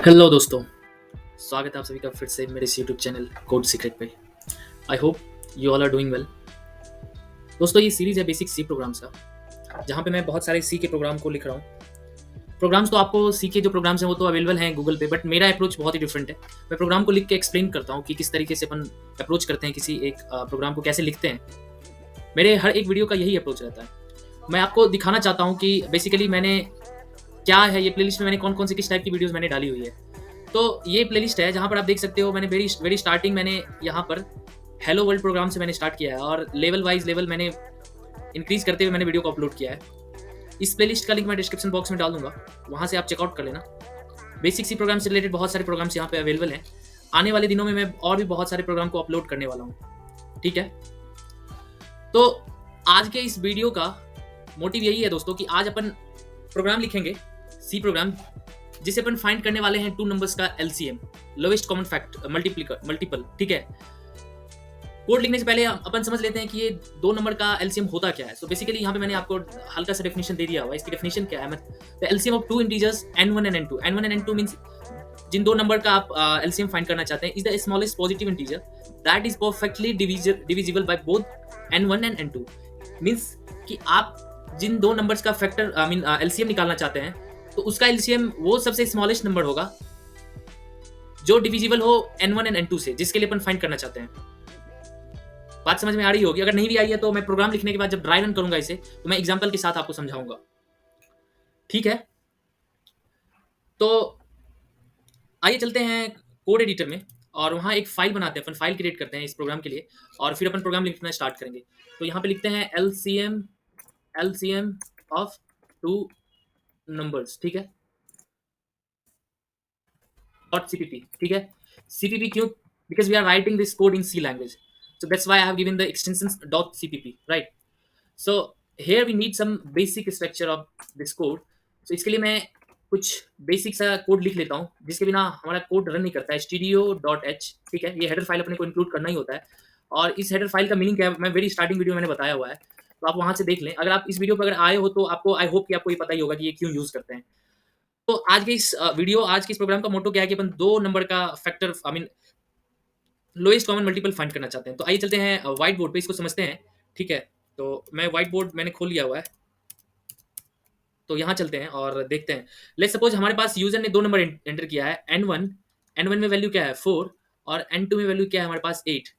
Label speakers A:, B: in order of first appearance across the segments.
A: Hello दोस्तों, स्वागत है आप सभी का फिर से मेरे इस यूट्यूब चैनल कोड सीक्रेट पे। I hope you all are doing well. दोस्तों, ये सीरीज़ है बेसिक सी प्रोग्राम्स का, जहाँ पे मैं बहुत सारे सी के प्रोग्राम को लिख रहा हूँ। प्रोग्राम्स तो आपको सी के जो प्रोग्राम्स हैं वो तो अवेलेबल हैं गूगल पे, बट मेरा अप्रोच बहुत ही डिफरेंट है। मैं प्रोग्राम को लिख के एक्सप्लेन करता हूँ कि किस तरीके से अपन अप्रोच करते हैं, किसी एक प्रोग्राम को कैसे लिखते हैं। मेरे हर एक वीडियो का यही अप्रोच रहता है। मैं आपको दिखाना चाहता हूँ कि बेसिकली मैंने क्या है, ये प्लेलिस्ट में मैंने कौन कौन सी किस टाइप की वीडियोज़ मैंने डाली हुई है। तो ये प्लेलिस्ट है जहाँ पर आप देख सकते हो, मैंने वेरी वेरी स्टार्टिंग मैंने यहाँ पर हेलो वर्ल्ड प्रोग्राम से मैंने स्टार्ट किया है और लेवल वाइज लेवल मैंने इंक्रीज करते हुए मैंने वीडियो को अपलोड किया है। इस प्लेलिस्ट का लिंक मैं डिस्क्रिप्शन बॉक्स में डाल दूंगा, वहाँ से आप चेकआउट कर लेना। बेसिक सी प्रोग्राम से रिलेटेड बहुत सारे प्रोग्राम्स यहाँ पे अवेलेबल हैं। आने वाले दिनों में मैं और भी बहुत सारे प्रोग्राम को अपलोड करने वाला हूँ, ठीक है। तो आज के इस वीडियो का मोटिव यही है दोस्तों कि आज अपन प्रोग्राम लिखेंगे, सी प्रोग्राम, जिसे अपन फाइंड करने वाले हैं टू नंबर्स का LCM, lowest common fact multiple, ठीक है। कोड लिखने से पहले अपन समझ लेते हैं कि ये दो नंबर का एलसीएम होता क्या है। सो बेसिकली यहाँ पे मैंने आपको हल्का सा डेफिनेशन दे दिया हुआ है। इसकी डेफिनेशन क्या है? The LCM of two integers n1 and n2। n1 and n2 means जिन दो नंबर का आप एलसीएम फाइंड करना चाहते हैं is the smallest positive integer that is perfectly divisible by both n1 and n2। Means कि आप जिन दो नंबर्स का फैक्टर एलसीएम निकालना चाहते हैं, तो उसका एलसीएम वो सबसे स्मॉलेस्ट नंबर होगा जो डिविजिबल हो n1 एंड n2 से, जिसके लिए अपन फाइंड करना चाहते हैं। बात समझ में आ रही होगी। अगर नहीं भी आई है तो मैं प्रोग्राम लिखने के बाद जब ड्राई रन करूंगा इसे, तो मैं एग्जांपल के साथ आपको समझाऊंगा, ठीक है। तो आइए चलते हैं कोड एडिटर में और वहाँ एक फाइल बनाते हैं, अपन फाइल क्रिएट करते हैं इस प्रोग्राम के लिए और फिर अपन प्रोग्राम लिखना स्टार्ट करेंगे। तो यहाँ पे लिखते हैं एलसीएम ऑफ टू नंबर्स, ठीक है, .cpp, ठीक है। cpp क्यों? Because we are writing this code in C language, so that's why I have given the extensions .cpp, right? So here we need some basic structure of this code. So इसके लिए मैं कुछ basic सा code लिख लेता हूँ जिसके बिना हमारा कोड रन नहीं करता है। studio.h, ठीक है, ये हेडर फाइल अपने को इंक्लूड करना ही होता है। और इस हेडर फाइल का मीनिंग क्या है, मैं वेरी स्टार्टिंग वीडियो में मैंने बताया हुआ है, तो आप वहाँ से देख लें। अगर आप इस वीडियो पर अगर आए हो तो आपको आई होप कि आपको ये पता ही होगा कि ये क्यों यूज़ करते हैं। तो आज के इस प्रोग्राम का मोटो क्या है कि अपन दो नंबर का factor lowest common multiple find करना चाहते हैं। तो आइए चलते हैं व्हाइट बोर्ड पे, इसको समझते हैं, ठीक है। तो मैं व्हाइट बोर्ड मैंने खोल लिया हुआ है, तो यहाँ चलते हैं और देखते हैं। लेट्स सपोज हमारे पास यूजर ने दो नंबर एंटर किया है, n1 में वैल्यू क्या है 4 और n2 में वैल्यू क्या है हमारे पास 8।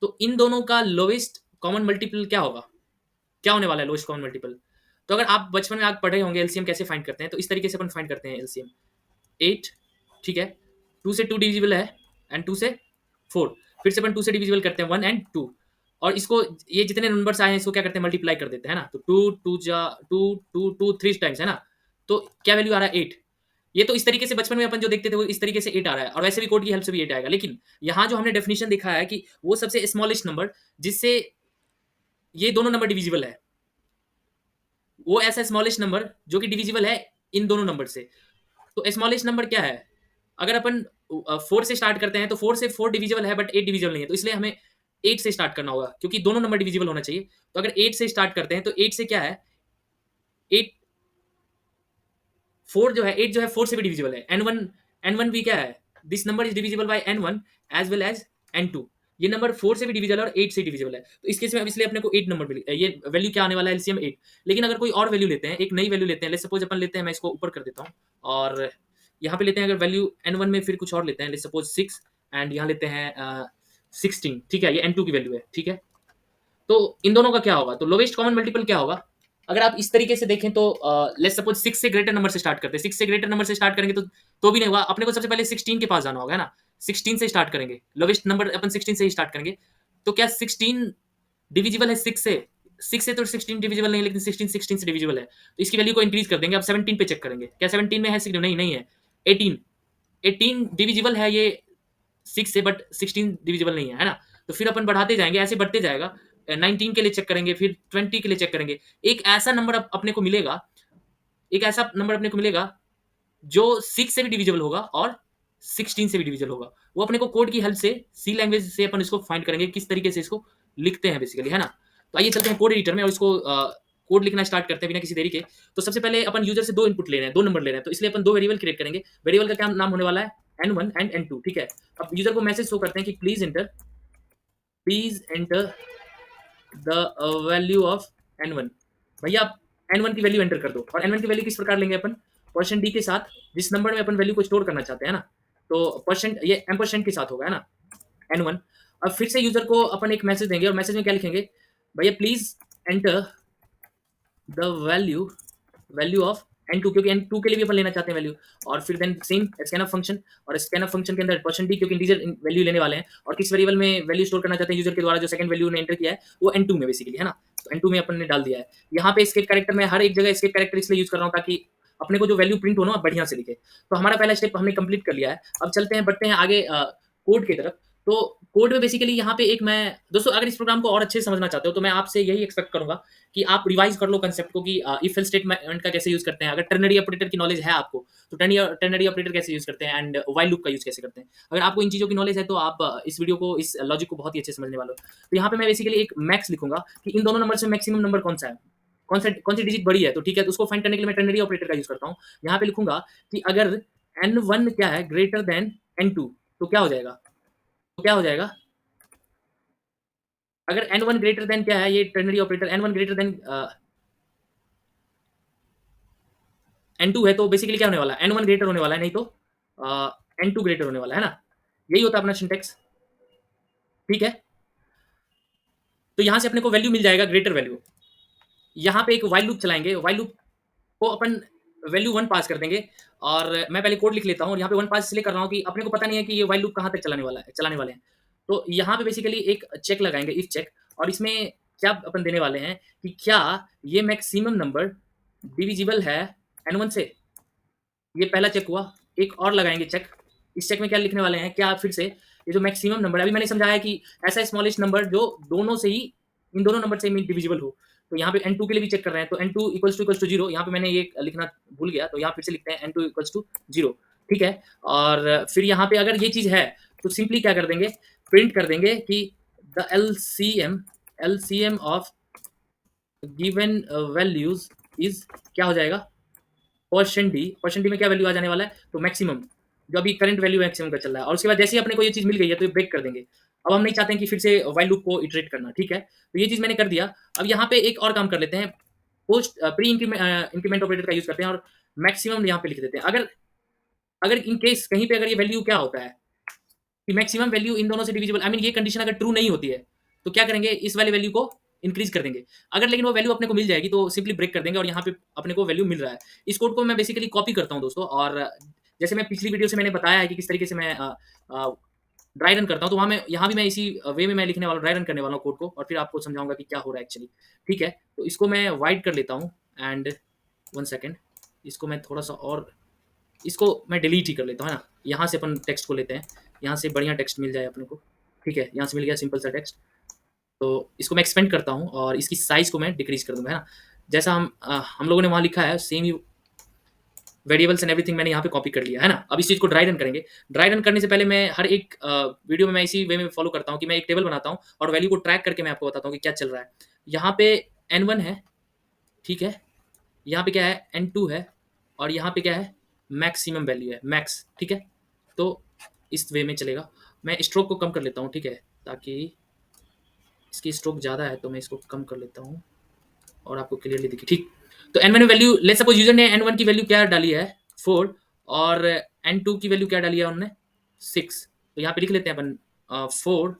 A: तो इन दोनों का लोएस्ट कॉमन मल्टीपल क्या होगा, क्या होने वाला है लोएस्ट कॉमन मल्टीपल? तो अगर आप बचपन में आप पढ़े होंगे एलसीएम कैसे फाइंड करते हैं, तो इस तरीके से अपन फाइंड करते हैं एलसीएम। 8, ठीक है, 2 से 2 डिविजिबल है एंड 2 से 4, फिर से अपन 2 से डिविजिबल करते हैं 1 एंड 2, और इसको ये जितने नंबर्स आए हैं इसको क्या करते हैं मल्टीप्लाई कर देते हैं ना। तो 2 3 टाइम्स है ना, तो क्या वैल्यू आ रहा है 8। ये तो इस तरीके से बचपन में अपन जो देखते थे वो इस तरीके से 8 आ रहा है, और वैसे भी कोड की हेल्प से भी 8 आएगा। लेकिन यहाँ जो हमने डेफिनेशन देखा है कि वो सबसे स्मॉलेस्ट नंबर जिससे ये दोनों नंबर डिविजिबल है, वो ऐसा स्मॉलेस्ट नंबर जो कि डिविजिबल है इन दोनों नंबर से। तो स्मॉलेस्ट नंबर क्या है? अगर अपन 4 से स्टार्ट करते हैं तो 4 से 4 डिविजिबल है बट 8 डिविजिबल नहीं है, तो इसलिए हमें 8 से स्टार्ट करना होगा क्योंकि दोनों नंबर डिविजिबल होना चाहिए। तो अगर 8 से स्टार्ट करते हैं तो 8 से क्या है, 8 4 जो है 8 जो है 4 से भी डिविजिबल है। n1 भी क्या है, this number is divisible by n1 as well as n2। ये नंबर 4 से भी डिविजिबल है और 8 से डिविजिबल है, तो इस केस में अब इसलिए अपने को 8 नंबर मिली, ये वैल्यू क्या आने वाला है एलसीएम 8। लेकिन अगर कोई और वैल्यू लेते हैं, एक नई वैल्यू लेते हैं, लेट्स सपोज अपन लेते हैं, मैं इसको ऊपर कर देता हूँ और यहाँ पे लेते हैं अगर वैल्यू n1 में फिर कुछ और लेते हैं, लेट्स सपोज 6 एंड यहाँ लेते हैं 16, ठीक है, ये n2 की वैल्यू है, ठीक है। तो इन दोनों का क्या होगा, तो लोवेस्ट कॉमन मल्टीपल क्या होगा? अगर आप इस तरीके से देखें तो लेट्स सपोज 6 से ग्रेटर नंबर से स्टार्ट करते हैं, 6 से ग्रेटर नंबर से स्टार्ट करेंगे तो भी नहीं होगा, अपने को सबसे पहले 16 के पास जाना होगा, है ना। 16 से स्टार्ट करेंगे, लोवेस्ट नंबर अपन 16 से ही स्टार्ट करेंगे। तो क्या 16 डिविजिबल है 6 से? 6 से तो 16 डिविजिबल नहीं, लेकिन 16 से डिविजिबल है, तो इसकी वैल्यू को इंक्रीज कर देंगे। अब 17 पे चेक करेंगे, क्या 17 में है 6? नहीं, नहीं है। 18 डिविजिबल है ये 6 से, बट 16 डिविजिबल नहीं है ना। तो फिर अपन बढ़ाते जाएंगे, ऐसे बढ़ते जाएगा। 19 के लिए चेक करेंगे, फिर 20 के लिए चेक करेंगे। एक ऐसा नंबर अपने को मिलेगा, एक ऐसा नंबर अपने को मिलेगा जो 6 से भी डिविजिबल होगा और 16 से भी डिविजिबल होगा। वो अपने को कोड की हेल्प से, सी लैंग्वेज से अपन इसको फाइंड करेंगे किस तरीके से इसको लिखते हैं बेसिकली, है ना। तो आइए चलते हैं कोड एडिटर में और इसको कोड लिखना स्टार्ट करते हैं बिना किसी देरी के, तो सबसे पहले अपन यूजर से 2 इनपुट ले रहे हैं, 2 नंबर ले रहे हैं, तो इसलिए अपन 2 वेरिएबल क्रिएट करेंगे। वेरिएबल का क्या नाम होने वाला है? n1 एंड n2, ठीक है। अब यूजर को मैसेज शो करते हैं कि please enter the value of n1। भैया आप n1 की वैल्यू एंटर कर दो। और n1 की वैल्यू किस प्रकार लेंगे अपन? परसेंट डी के साथ, जिस नंबर में अपन वैल्यू को स्टोर करना चाहते हैं ना, तो परसेंट ये एम्परसेंट के साथ होगा, है ना, n1। अब फिर से यूजर को अपन एक मैसेज देंगे और मैसेज में क्या लिखेंगे? भैया please enter the value of n2, क्योंकि n2 के लिए भी अपन लेना चाहते हैं वैल्यू। और फिर देन सेम स्कैनफ फंक्शन, और स्कैनफ फंक्शन के अंदर परसेंट डी, क्योंकि इंटीजर वैल्यू लेने वाले हैं, और किस वेरिएबल में वैल्यू स्टोर करना चाहते हैं यूजर के द्वारा, जो सेकंड वैल्यू ने एंटर किया है वो n2 में बेसिकली, है ना। तो n2 में अपन ने डाल दिया है। यहाँ पे एस्केप कैरेक्टर में हर एक जगह एस्केप कैरेक्टर इसलिए यूज कर रहा हूँ ताकि अपने को जो वैल्यू प्रिंट हो ना बढ़िया से दिखे। तो हमारा पहला स्टेप हमने कंप्लीट कर लिया है। अब चलते हैं, बढ़ते हैं आगे कोड की तरफ। तो कोड में बेसिकली यहाँ पे एक मैं दोस्तों, अगर इस प्रोग्राम को और अच्छे से समझना चाहते हो तो मैं आपसे यही एक्सपेक्ट करूंगा कि आप रिवाइज कर लो कंसेप्ट को कि इफ एल्स स्टेटमेंट का कैसे यूज करते हैं। अगर टर्नरी ऑपरेटर की नॉलेज है आपको तो टर्नरी ऑपरेटर कैसे यूज करते हैं एंड व्हाइल लूप का यूज कैसे करते हैं। अगर आपको इन चीजों की नॉलेज है तो आप इस वीडियो को, इस लॉजिक को बहुत ही अच्छे से समझने वाले हो। तो यहाँ पे मैं बेसिकली एक मैक्स लिखूंगा कि इन दोनों नंबर से मैक्सिमम नंबर कौन सा है, कौन सी डिजिट बड़ी है, तो ठीक है, तो उसको फाइंड करने के लिए मैं टर्नरी ऑपरेटर का यूज करता हूँ। यहाँ पे लिखूंगा कि अगर n1 क्या है ग्रेटर देन n2 तो क्या हो जाएगा, अगर n1 ग्रेटर देन क्या है, ये ternary operator n1 greater than n2 है, तो बेसिकली क्या होने वाला है, n1 ग्रेटर होने वाला है, नहीं तो n2 ग्रेटर होने वाला है ना। यही होता है अपना सिंटेक्स, ठीक है। तो यहां से अपने को वैल्यू मिल जाएगा, ग्रेटर वैल्यू। यहाँ पे एक वाइल लूप चलाएंगे, वाइल लूप को अपन वैल्यू 1 पास कर देंगे। और मैं पहले कोड लिख लेता हूँ, और यहाँ पे 1 पास इसलिए कर रहा हूँ कि अपने को पता नहीं है कि ये वाइल लूप कहाँ तक चलाने वाले हैं। तो यहाँ पे बेसिकली एक चेक लगाएंगे, इफ चेक, और इसमें क्या अपन देने वाले हैं कि क्या ये मैक्सिमम नंबर डिविजिबल है n1 से। ये पहला चेक हुआ। एक और लगाएंगे चेक। इस चेक में क्या लिखने वाले हैं, क्या फिर से ये जो मैक्सिमम नंबर है, अभी मैंने समझाया कि ऐसा स्मॉलेस्ट नंबर जो दोनों से ही, इन दोनों नंबर से डिविजिबल हो। तो यहाँ पे n2 के लिए भी चेक कर रहे हैं, तो n2 इक्वल्स टू 0। यहाँ पे मैंने ये लिखना भूल गया, तो यहाँ फिर से लिखते हैं n2 इक्वल्स टू 0, ठीक है। और फिर यहाँ पे अगर ये चीज है तो सिंपली क्या कर देंगे, प्रिंट कर देंगे कि the LCM of given values is, क्या हो जाएगा, परसेंट डी में क्या वैल्यू आ जाने वाला है, तो मैक्सिमम, जो अभी करंट वैल्यू मैक्सिमम का चल रहा है। और उसके बाद जैसे ही अपने को ये चीज मिल गई है तो ये ब्रेक कर देंगे। अब हम नहीं चाहते हैं कि फिर से वाइल लूप को इटरेट करना, ठीक है। तो ये चीज मैंने कर दिया। अब यहाँ पे एक और काम कर लेते हैं, पोस्ट प्री इंक्रीमेंट ऑपरेटर का यूज करते हैं और मैक्सिमम यहाँ पे लिख देते हैं। अगर इन केस कहीं पे अगर ये वैल्यू क्या होता है कि मैक्सिमम वैल्यू इन दोनों से डिविजिबल, आई मीन ये कंडीशन अगर ट्रू नहीं होती है तो क्या करेंगे, इस वाले वैल्यू को इंक्रीज कर देंगे। अगर लेकिन वो वैल्यू अपने को मिल जाएगी तो सिंपली ब्रेक कर देंगे, और यहाँ पे अपने को वैल्यू मिल रहा है। इस कोड को मैं बेसिकली कॉपी करता हूँ दोस्तों, और जैसे मैं पिछली वीडियो से मैंने बताया है कि किस तरीके से मैं ड्राई रन करता हूँ, तो वहाँ मैं यहाँ भी मैं इसी वे में मैं लिखने वाला हूँ, ड्राई रन करने वाला हूँ कोड को, और फिर आपको समझाऊंगा कि क्या हो रहा है एक्चुअली, ठीक है। तो इसको मैं वाइड कर लेता हूँ, एंड 1 सेकेंड, इसको मैं थोड़ा सा और, इसको मैं डिलीट ही कर लेता हूँ, है ना। यहाँ से अपन टेक्स्ट को लेते हैं, यहाँ से बढ़िया टेक्स्ट मिल जाए अपने को, ठीक है। यहाँ से मिल गया सिंपल सा टेक्स्ट। तो इसको मैं एक्सपेंड करता हूँ और इसकी साइज को मैं डिक्रीज कर दूंगा, है ना। जैसा हम लोगों ने वहाँ लिखा है same he variables and everything मैंने यहाँ पे कॉपी कर लिया, है ना। अब इस चीज़ को ड्राई रन करेंगे। ड्राई रन करने से पहले मैं हर एक वीडियो में मैं इसी वे में फॉलो करता हूँ कि मैं एक टेबल बनाता हूँ और वैल्यू को ट्रैक करके मैं आपको बताता हूँ कि क्या चल रहा है। यहाँ पे n1 है, ठीक है, यहाँ पे क्या है n2 है, और यहाँ पे क्या है मैक्सिमम वैल्यू है, मैक्स, ठीक है। तो इस वे में चलेगा। मैं स्ट्रोक को कम कर लेता हूँ, ठीक है, ताकि इसकी स्ट्रोक ज़्यादा है तो मैं इसको कम कर लेता हूँ और आपको क्लियरली दिखे, ठीक। तो n1 value, let's suppose user ने n1 की वैल्यू क्या डाली है 4, और n2 की वैल्यू क्या डाली है उन्होंने 6। तो यहाँ पे लिख लेते हैं अपन 4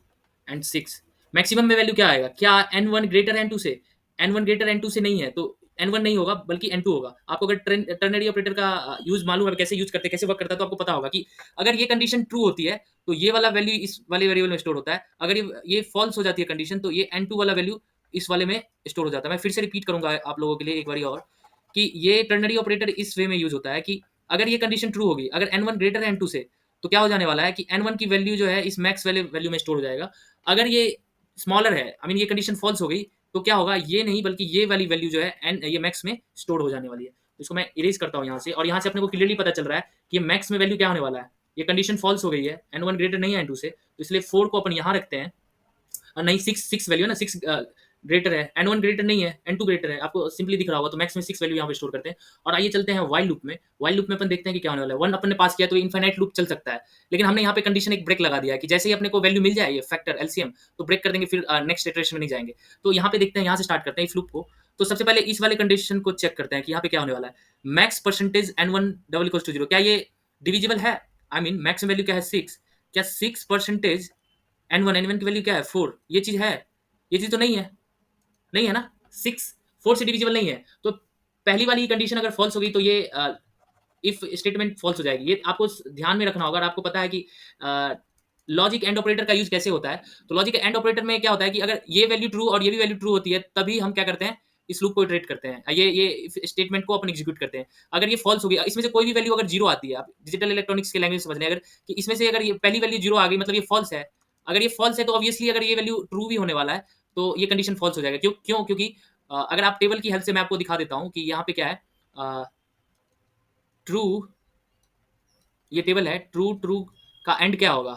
A: एंड 6। मैक्सिमम में वैल्यू क्या आएगा, क्या n1 ग्रेटर n2 से, n1 ग्रेटर n2 से नहीं है तो n1 नहीं होगा बल्कि n2 होगा। आपको अगर टर्नरी ऑपरेटर का यूज मालूम है, कैसे यूज करते हैं, कैसे वर्क करता है, तो आपको पता होगा कि अगर ये कंडीशन ट्रू होती है तो ये वाला वैल्यू इस वाले वेरिएबल में स्टोर होता है। अगर ये फॉल्स हो जाती है कंडीशन तो ये n2 वाला वैल्यू इस वाले में स्टोर हो जाता है। मैं फिर से रिपीट करूंगा आप लोगों के लिए एक बारी और, कि ये टर्नरी ऑपरेटर इस वे में यूज होता है कि अगर ये कंडीशन ट्रू होगी, अगर n1 ग्रेटर है n2 से, तो क्या हो जाने वाला है कि n1 की वैल्यू जो है इस मैक्स वाले वैल्यू में स्टोर हो जाएगा। अगर ये स्मॉलर है, आई मीन ये कंडीशन फॉल्स हो गई, तो क्या होगा, ये नहीं बल्कि ये वाली वैल्यू जो है n ये मैक्स में स्टोर हो जाने वाली है। तो इसको मैं इरेज करता हूँ यहाँ से, और यहाँ से अपने को क्लियरली पता चल रहा है कि ये मैक्स में वैल्यू क्या होने वाला है। ये कंडीशन फॉल्स हो गई है, n1 ग्रेटर नहीं है n2 से, तो इसलिए 4 को अपन यहाँ रखते हैं, और नहीं 6 वैल्यू है ना, 6 ग्रेटर है, N1 ग्रेटर नहीं है, N2 ग्रेटर है, आपको सिंपली दिख रहा होगा। तो मैक्स में 6 वैल्यू यहाँ पे स्टोर करते हैं। और आइए चलते हैं व्हाइल लूप में। व्हाइल लूप में अपन देखते हैं कि क्या होने वाला है। 1 अपन ने पास किया तो इनफाइनाइट लूप चल सकता है, लेकिन हमने यहाँ पे कंडीशन एक ब्रेक लगा दिया है कि जैसे ही अपने को वैल्यू मिल जाए, ये फैक्टर एलसीएम, तो ब्रेक कर देंगे, फिर नेक्स्ट इटरेशन में नहीं जाएंगे। तो यहाँ पे देखते हैं, यहाँ से स्टार्ट करते हैं इस लूप को। तो सबसे पहले इस वाले कंडीशन को चेक करते हैं कि यहाँ पे क्या होने वाला है। Max percentage N1 double equals to 0, क्या ये डिविजिबल है? आई मीन मैक्स वैल्यू क्या है 6, क्या 6 परसेंटेज N1 की वैल्यू क्या है 4, ये चीज है? ये चीज तो नहीं है, नहीं है ना। 6 4 से डिविजिबल नहीं है। तो पहली वाली कंडीशन अगर फॉल्स होगी तो ये इफ स्टेटमेंट फॉल्स हो जाएगी। ये आपको ध्यान में रखना होगा। और आपको पता है कि लॉजिक एंड ऑपरेटर का यूज कैसे होता है। तो लॉजिक एंड ऑपरेटर में क्या होता है कि अगर ये वैल्यू ट्रू और ये भी वैल्यू ट्रू होती है, तभी हम क्या करते हैं, इस लूप को इटरेट करते हैं, ये स्टेटमेंट को अपन एग्जीक्यूट करते हैं। अगर ये फॉल्स होगी, इसमें से कोई भी वैल्यू अगर जीरो आती है, आप डिजिटल इलेक्ट्रॉनिक्स के लैंग्वेज समझ लें, अगर कि इसमें से अगर ये पहली वैल्यू जीरो आ गई, मतलब ये फॉल्स है। अगर ये फॉल्स है तो ऑब्वियसली अगर ये वैल्यू ट्रू भी होने वाला है, तो ये कंडीशन फॉल्स हो जाएगा। क्यों? क्योंकि अगर आप टेबल की हेल्प से मैं आपको दिखा देता हूँ कि यहाँ पे क्या है। ट्रू, ये टेबल है, ट्रू ट्रू का एंड क्या होगा,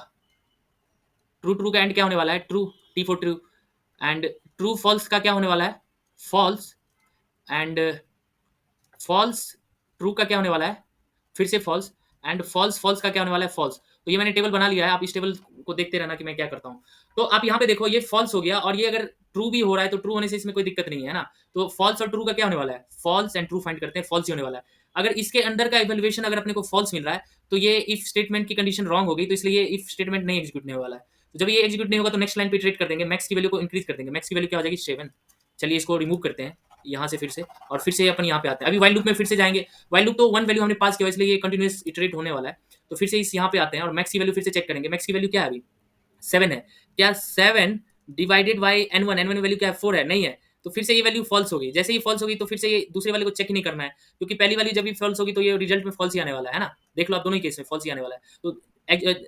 A: ट्रू ट्रू का एंड क्या होने वाला है, true, T for true. And true false का क्या होने वाला है, फॉल्स। एंड फॉल्स ट्रू का क्या होने वाला है, फिर से फॉल्स। एंड फॉल्स फॉल्स का क्या होने वाला है, फॉल्स। तो ये मैंने टेबल बना लिया है, आप इस टेबल को देखते रहना कि मैं क्या करता हूँ। तो आप यहाँ पे देखो, ये फॉल्स हो गया, और ये अगर ट्रू भी हो रहा है तो ट्रू होने से इसमें कोई दिक्कत नहीं है ना। तो फॉल्स और ट्रू का क्या होने वाला है, फॉल्स एंड ट्रू फाइंड करते हैं, फॉल्स ही होने वाला है। अगर इसके अंदर का इवैल्यूएशन अगर अपने को फॉल्स मिल रहा है, तो ये इफ स्टेटमेंट की कंडीशन रॉन्ग हो गई, तो इसलिए ये इफ स्टेटमेंट नहीं एग्जीक्यूट नहीं होने वाला है। तो जब ये एग्जीक्यूट नहीं होगा तो नेक्स्ट लाइन पे इटरेट कर देंगे, मैक्स की वैल्यू को इंक्रीज कर देंगे। मैक्स की वैल्यू क्या हो जाएगी, 7। चलिए इसको रिमूव करते हैं यहाँ से फिर से, और फिर से अपन यहाँ पे आते हैं। अभी वाइल लूप में फिर से जाएंगे। वाइल लूप तो 1 वैल्यू हमने पास किया, इसलिए ये कंटिन्यूअस इटरेट होने वाला है। तो फिर से इस यहाँ पे आते हैं और मैक्स की वैल्यू फिर से चेक करेंगे। मैक्स की वैल्यू क्या है, अभी 7 है। क्या 7 डिवाइडेड बाई N1 वैल्यू क्या है, 4 है, नहीं है। तो फिर से ये वैल्यू फॉल्स होगी। जैसे ही फॉल्स होगी तो फिर से ये दूसरे वाले को चेक ही नहीं करना है, क्योंकि पहली वाली जब भी फॉल्स होगी तो ये रिजल्ट में फॉल्स ही आने वाला है ना। देख लो आप, दोनों ही केस में फॉल्स ही आने वाला है। तो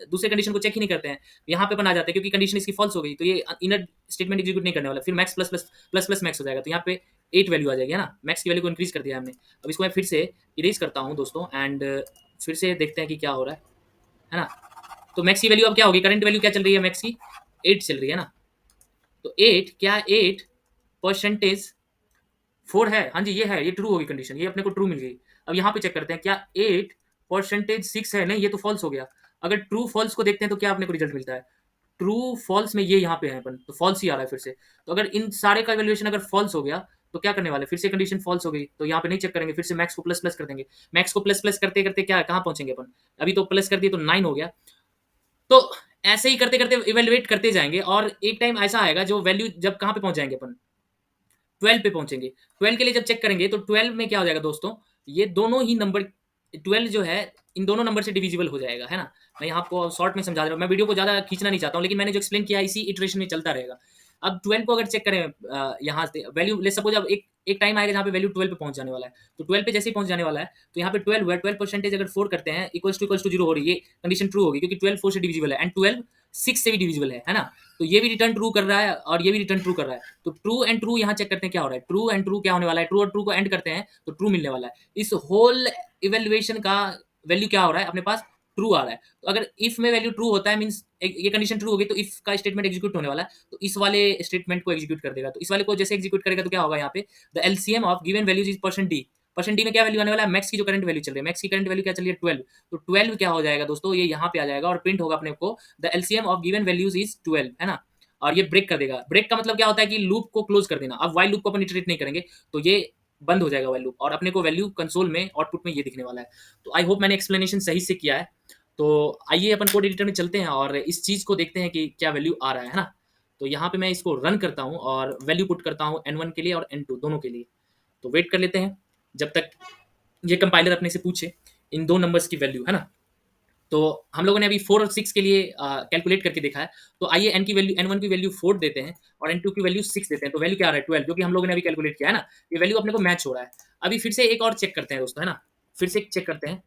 A: दूसरे कंडीशन को चेक ही नहीं करते हैं, यहाँ पे अपन आ जाते हैं, क्योंकि कंडीशन इसकी फॉल्स हो गई तो ये इनर स्टेटमेंट एग्जीक्यूट नहीं करने वाला। फिर max plus plus plus plus max हो जाएगा, तो यहाँ पे 8 वैल्यू आ जाएगी, है ना। मैक्स की वैल्यू को इंक्रीज कर दिया हमने। अब इसको मैं फिर से इरेज करता हूँ दोस्तों, एंड फिर से देखते हैं कि क्या हो रहा है ना। तो मैक्स की वैल्यू अब क्या होगी, करंट वैल्यू क्या चल रही है मैक्स की, 8 चल रही है ना। तो 8, क्या 8 परसेंटेज 4 है, हाँ जी ये है, ये ट्रू होगी कंडीशन, ये अपने को ट्रू मिल गई। अब यहाँ पे चेक करते हैं, क्या 8 परसेंटेज 6 है, नहीं ये तो फॉल्स हो गया। अगर ट्रू फॉल्स को देखते हैं तो क्या अपने को रिजल्ट मिलता है, ट्रू फॉल्स में ये यहाँ पे है अपन, तो फॉल्स ही आ रहा है फिर से। तो अगर इन सारे का वैल्यूएशन अगर फॉल्स हो गया तो क्या करने वाले, फिर से कंडीशन फॉल्स हो गई, तो यहाँ पे नहीं चेक करेंगे, फिर से मैक्स को प्लस प्लस कर देंगे। मैक्स को प्लस प्लस करते करते क्या कहाँ पहुंचेंगे अपन, अभी तो प्लस कर दिए तो 9 हो गया। तो ऐसे ही करते करते इवेल्युएट करते जाएंगे, और एक टाइम ऐसा आएगा जो वैल्यू जब कहाँ पे पहुंच जाएंगे अपन, 12 पे पहुंचेंगे। 12 के लिए जब चेक करेंगे तो 12 में क्या हो जाएगा दोस्तों, ये दोनों ही नंबर 12 जो है इन दोनों नंबर से डिविजिबल हो जाएगा, है ना। मैं यहाँ आपको शॉर्ट में समझा रहा हूँ, मैं वीडियो को ज़्यादा खींचना नहीं चाहता हूँ, लेकिन मैंने जो एक्सप्लेन किया इसी इटरेशन में चलता रहेगा। अब 12 को अगर चेक करें यहाँ से वैल्यू ले सपोज, अब एक एक टाइम आएगा जहाँ पे वैल्यू 12 पे पहुंच जाने वाला है। तो 12 पे जैसे ही पहुंच जाने वाला है, तो यहाँ पे 12 हुआ, 12 परसेंटेज अगर 4 करते हैं इक्वल्स टू 0 हो रही है, ये कंडीशन ट्रू होगी, क्योंकि 12 4 से डिविजिबल है, एंड 12 6 से भी डिविजिबल है ना। तो ये भी रिटर्न ट्रू कर रहा है और ये भी रिटर्न ट्रू कर रहा है। तो ट्रू एंड ट्रू यहाँ चेक करते हैं क्या हो रहा है, ट्रू एंड ट्रू क्या होने वाला है, ट्रू और ट्रू को एंड करते हैं तो ट्रू मिलने वाला है। इस होल इवेल्युएशन का वैल्यू क्या हो रहा है अपने पास, ट्रू आ रहा है। तो अगर इफ में वैल्यू ट्रू होता है, मींस ये कंडीशन ट्रू होगी, तो इफ का स्टेटमेंट एग्जीक्यूट होने वाला है, तो इस वाले स्टेटमेंट को एग्जीक्यूट कर देगा। तो इस वाले को जैसे एग्जीक्यूट करेगा तो क्या होगा, यहाँ पे the LCM of given values is percent D. Percent D में क्या वैल्यू आने वाला है, मैक्स की जो करंट वैल्यू चल रही है, मैक्स की करंट वैल्यू क्या चल रही है 12। तो 12 क्या हो जाएगा दोस्तों, ये यहाँ पे आ जाएगा और प्रिंट होगा अपने को the LCM of given values is 12, है ना। और ये ब्रेक कर देगा। ब्रेक का मतलब क्या होता है कि लूप को क्लोज कर देना। अब वाइल लूप को अपन इटरेट नहीं करेंगे, तो ये बंद हो जाएगा वाइल लूप, और अपने को वैल्यू कंसोल में आउटपुट में ये दिखने वाला है। तो आई होप मैंने एक्सप्लेनेशन सही से किया है। तो आइए अपन कोड एडिटर में चलते हैं और इस चीज़ को देखते हैं कि क्या वैल्यू आ रहा है ना। तो यहाँ पे मैं इसको रन करता हूँ और वैल्यू पुट करता हूँ N1 के लिए और N2 दोनों के लिए। तो वेट कर लेते हैं जब तक ये कंपाइलर अपने से पूछे इन दो नंबर्स की वैल्यू, है ना। तो हम लोगों ने अभी 4 और 6 के लिए कैलकुलेट करके देखा है। तो आइए N की वैल्यू, N1 की वैल्यू 4 देते हैं और N2 की वैल्यू 6 देते हैं। तो वैल्यू क्या आ रहा है 12, जो कि हम लोगों ने अभी कैलकुलेट किया है ना। ये वैल्यू अपने को मैच हो रहा है। अभी फिर से एक और चेक करते हैं दोस्तों, है ना। फिर से चेक करते हैं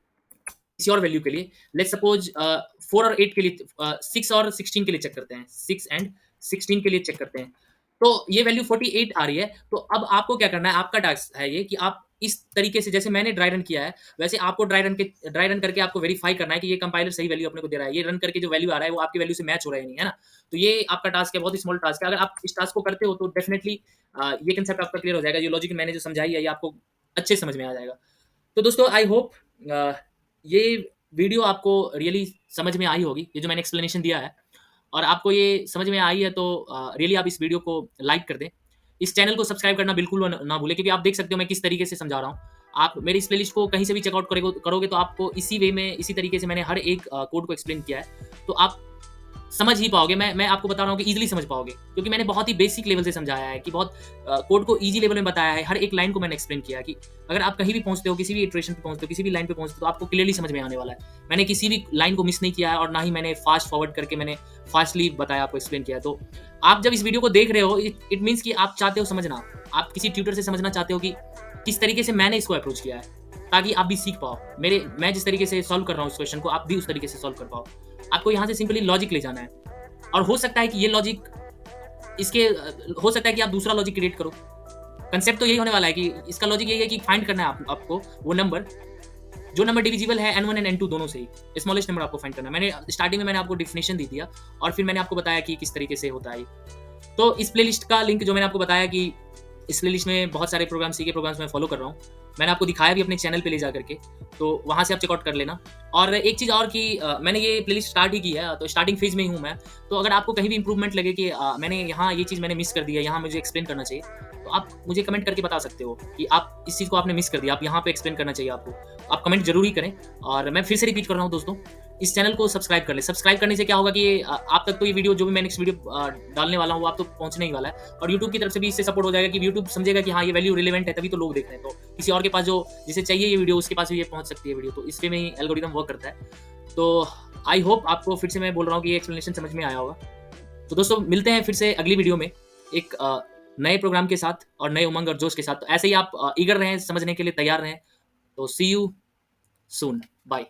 A: किसी और वैल्यू के लिए। लेट्स सपोज 4 और 8 के लिए, 6 और 16 के लिए चेक करते हैं, 6 एंड 16 के लिए चेक करते हैं। तो ये वैल्यू 48 आ रही है। तो अब आपको क्या करना है, आपका टास्क है ये कि आप इस तरीके से जैसे मैंने ड्राई रन किया है, वैसे आपको ड्राई रन करके आपको वेरीफाई करना है कि ये कंपाइलर सही वैल्यू अपने को दे रहा है। ये रन करके जो वैल्यू आ रहा है, वो आपकी वैल्यू से मैच हो रहा है या नहीं, है ना? तो ये आपका टास्क है, बहुत ही स्मॉल टास्क है। अगर आप इस टास्क को करते हो, तो डेफिनिटली ये कांसेप्ट आपका क्लियर हो जाएगा। ये लॉजिक मैंने जो समझाई है, ये आपको अच्छे समझ में आ जाएगा। तो दोस्तों, आई होप ये वीडियो आपको रियली समझ में आई होगी, ये जो मैंने एक्सप्लेनेशन दिया है, और आपको ये समझ में आई है, तो रियली आप इस वीडियो को लाइक कर दें। इस चैनल को सब्सक्राइब करना बिल्कुल ना भूलें, क्योंकि आप देख सकते हो मैं किस तरीके से समझा रहा हूँ। आप मेरी इस प्लेलिस्ट को कहीं से भी चेकआउट करोगे, तो आपको इसी वे में, इसी तरीके से मैंने हर एक कोड को एक्सप्लेन किया है, तो आप समझ ही पाओगे। मैं आपको बता रहा हूँ कि ईज़िली समझ पाओगे, क्योंकि मैंने बहुत ही बेसिक लेवल से समझाया है, कि बहुत कोड को ईज़ी लेवल में बताया है। हर एक लाइन को मैंने एक्सप्लेन किया है कि अगर आप कहीं भी पहुँचते हो, किसी भी इटरेशन पे पहुँचते हो, किसी भी लाइन पे पहुँचते हो, तो आपको क्लियरली समझ में आने वाला है। मैंने किसी भी लाइन को मिस नहीं किया है, और ना ही मैंने फास्ट फॉरवर्ड करके मैंने फास्टली बताया, आपको एक्सप्लेन किया है। तो आप जब इस वीडियो को देख रहे हो, इट मीन्स कि आप चाहते हो समझना, आप किसी ट्यूटर से समझना चाहते हो कि किस तरीके से मैंने इसको अप्रोच किया है, ताकि आप भी सीख पाओ। मैं जिस तरीके से सॉल्व कर रहा हूँ इस क्वेश्चन को, आप भी उस तरीके से सॉल्व कर पाओ। आपको यहाँ से सिंपली लॉजिक ले जाना है, और हो सकता है कि ये लॉजिक इसके हो सकता है कि आप दूसरा लॉजिक क्रिएट करो। कंसेप्ट तो यही होने वाला है कि इसका लॉजिक यही है कि फाइंड करना है आपको वो नंबर, जो नंबर डिविजिबल है n1 एंड n2 दोनों से ही। स्मॉलेस्ट नंबर आपको फाइंड करना है। मैंने स्टार्टिंग में मैंने आपको डेफिनेशन दे दिया, और फिर मैंने आपको बताया कि किस तरीके से होता है। तो इस प्लेलिस्ट का लिंक जो मैंने आपको बताया, कि इस प्लेलिस्ट में बहुत सारे प्रोग्राम, सी के प्रोग्राम्स मैं फॉलो कर रहा हूँ। मैंने आपको दिखाया भी अपने चैनल पे ले जा करके, तो वहाँ से आप चेकआउट कर लेना। और एक चीज़ और कि मैंने ये प्लेलिस्ट स्टार्ट ही की है, तो स्टार्टिंग फेज में ही हूँ मैं। तो अगर आपको कहीं भी इंप्रूवमेंट लगे कि मैंने यहाँ ये चीज़ मैंने मिस कर दी है, यहाँ मुझे एक्सप्लेन करना चाहिए, तो आप मुझे कमेंट करके बता सकते हो कि आप इस चीज़ को आपने मिस कर दिया, आप यहाँ पे एक्सप्लेन करना चाहिए आपको। आप कमेंट जरूर ही करें। और मैं फिर से रिपीट कर रहा हूँ दोस्तों, इस चैनल को सब्सक्राइब कर ले। सब्सक्राइब करने से क्या होगा कि आप तक तो ये वीडियो, जो भी मैं नेक्स्ट वीडियो डालने वाला हूँ, वो आप तो पहुँचने ही वाला है। और यूट्यूब की तरफ से भी इससे सपोर्ट हो जाएगा, कि यूट्यूब समझेगा कि हाँ, ये वैल्यू रिलेवेंट है, तभी तो लोग देख रहे हैं। तो किसी और के पास, जो जिसे चाहिए ये वीडियो, उसके पास भी ये पहुँच सकती है वीडियो। तो इस वे में ही एल्गोरिदम वर्क करता है। तो आई होप आपको फिर से मैं बोल रहा हूँ कि ये एक्सप्लेनेशन समझ में आया होगा। तो दोस्तों, मिलते हैं फिर से अगली वीडियो में, एक नए प्रोग्राम के साथ और नए उमंग और जोश के साथ। तो ऐसे ही आप ईगर रहें, समझने के लिए तैयार रहें। तो सी यू सून, बाय।